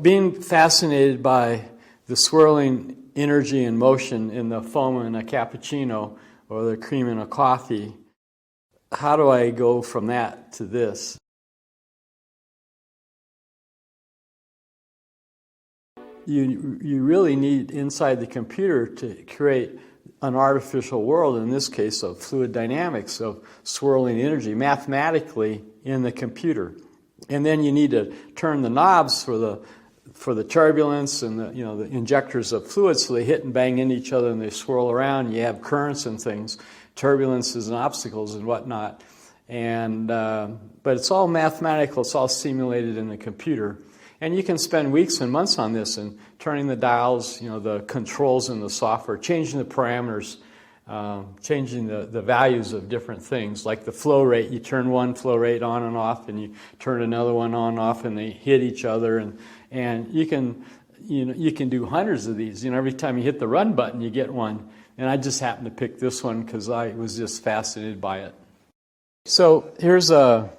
Being fascinated by the swirling energy and motion in the foam in a cappuccino or the cream in a coffee, how do I go from that to this? You really need inside the computer to create an artificial world, in this case of fluid dynamics, of swirling energy, mathematically in the computer. And then you need to turn the knobs for the turbulence and the injectors of fluid, so they hit and bang into each other and they swirl around. You have currents and things, turbulences and obstacles and whatnot. And but it's all mathematical. It's all simulated in the computer. And you can spend weeks and months on this and turning the dials, the controls in the software, changing the parameters, changing the values of different things, like the flow rate. You turn one flow rate on and off, and you turn another one on and off, and they hit each other. And you can do hundreds of these. Every time you hit the run button, you get one. And I just happened to pick this one because I was just fascinated by it. So here's a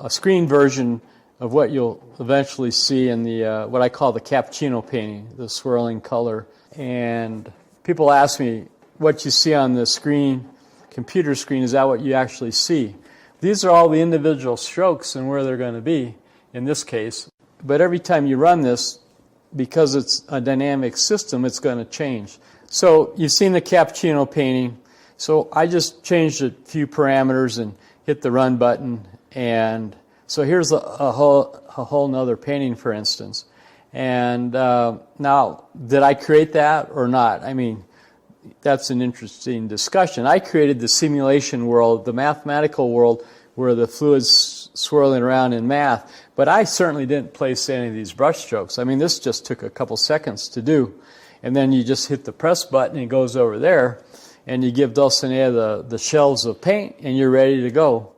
screen version of what you'll eventually see in the what I call the cappuccino painting, the swirling color. And people ask me, what you see on the screen, computer screen, is that what you actually see? These are all the individual strokes and where they're going to be in this case. But every time you run this, because it's a dynamic system, it's going to change. So you've seen the cappuccino painting. So I just changed a few parameters and hit the run button, and so here's a whole nother painting, for instance. And now, did I create that or not? I mean, that's an interesting discussion. I created the simulation world, the mathematical world, where the fluid's swirling around in math. But I certainly didn't place any of these brush strokes. I mean, this just took a couple seconds to do. And then you just hit the press button and it goes over there. And you give Dulcinea the shelves of paint, and you're ready to go.